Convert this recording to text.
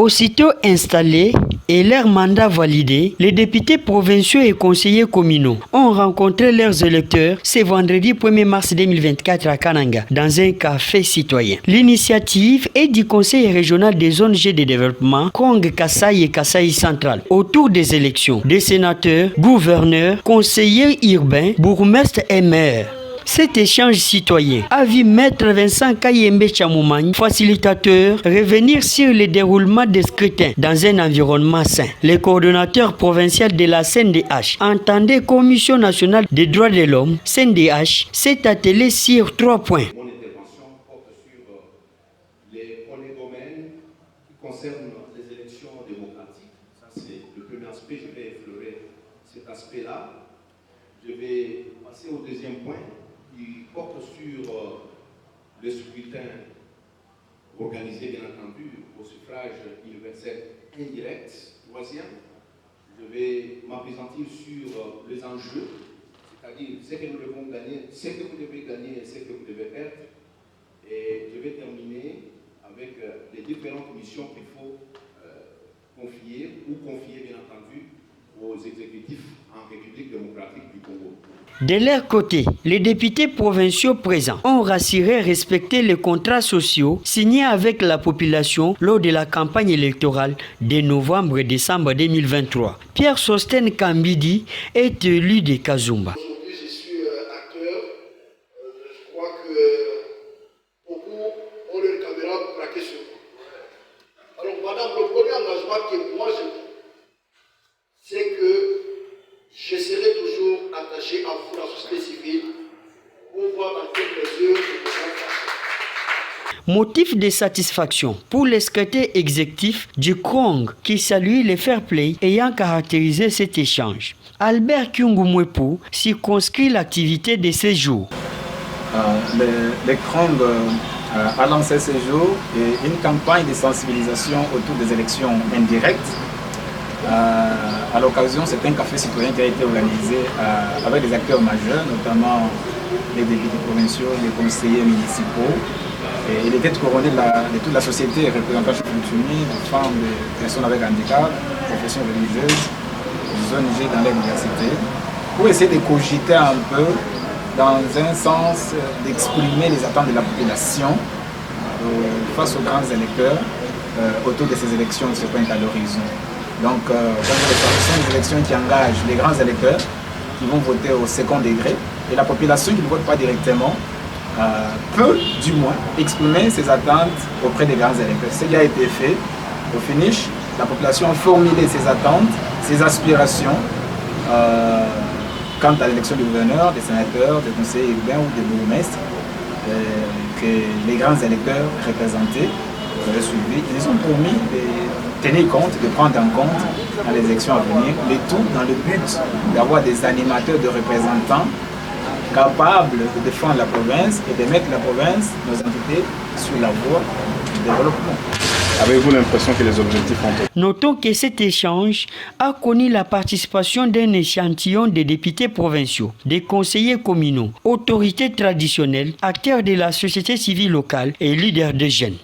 Aussitôt installés et leur mandat validé, les députés provinciaux et conseillers communaux ont rencontré leurs électeurs ce vendredi 1er mars 2024 à Kananga, dans un café citoyen. L'initiative est du Conseil régional des zones G de développement, Krong Kasaï et Kasaï central, autour des élections des sénateurs, gouverneurs, conseillers urbains, bourgmestres et maires. Cet échange citoyen a vu Maître Vincent Kayembe Chamoumagne, facilitateur, revenir sur le déroulement des scrutins dans un environnement sain. Le coordonnateur provincial de la CNDH, entendait Commission nationale des droits de l'homme, CNDH, s'est attelé sur 3 points. Mon intervention porte sur les premiers domaines qui concernent les élections démocratiques. Ça, c'est le premier aspect. Je vais effleurer cet aspect-là. Je vais passer au deuxième point, qui porte sur le scrutin organisé, bien entendu, au suffrage universel indirect. Troisième, je vais m'appesantir sur les enjeux, c'est-à-dire ce que nous devons gagner, ce que vous devez gagner et ce que vous devez perdre. Et je vais terminer avec les différentes missions qu'il faut confier, bien entendu, aux exécutifs en République démocratique du Congo. De leur côté, les députés provinciaux présents ont rassuré respecter les contrats sociaux signés avec la population lors de la campagne électorale de novembre et décembre 2023. Pierre Sosten Kambidi est élu de Kazumba. Aujourd'hui, je suis acteur. Je crois que beaucoup ont leur caméra braquée sur moi. Alors, madame, le premier engagement que moi je prends, c'est que je serai toujours attaché à vous, la société civile, pour voir dans quelle mesure je peux faire. Motif de satisfaction pour le secrétaire exécutif du Krong qui salue le fair play ayant caractérisé cet échange. Albert Kyungumwepu circonscrit l'activité de ces jours. Le Krong a lancé ce jour une campagne de sensibilisation autour des élections indirectes. À l'occasion, c'est un café citoyen qui a été organisé avec des acteurs majeurs, notamment les députés provinciaux, les conseillers municipaux. Et il était couronné de toute la société, représentants coutumiers, de femmes, de personnes avec handicap, professions religieuses, zones G dans les universités, pour essayer de cogiter un peu dans un sens d'exprimer les attentes de la population face aux grands électeurs autour de ces élections qui se pointent à l'horizon. Donc, ce sont des élections qui engagent les grands électeurs qui vont voter au second degré et la population qui ne vote pas directement peut, du moins, exprimer ses attentes auprès des grands électeurs. Ce qui a été fait, au finish, la population a formulé ses attentes, ses aspirations quant à l'élection du gouverneur, des sénateurs, des conseillers urbains ou des bourgmestres que les grands électeurs représentés suivis. Ils ont promis de tenir compte, de prendre en compte dans les élections à venir, le tout dans le but d'avoir des animateurs, de représentants capables de défendre la province et de mettre la province, nos entités, sur la voie du développement. Avez-vous l'impression que les objectifs ont été? Notons que cet échange a connu la participation d'un échantillon de députés provinciaux, des conseillers communaux, autorités traditionnelles, acteurs de la société civile locale et leaders de jeunes.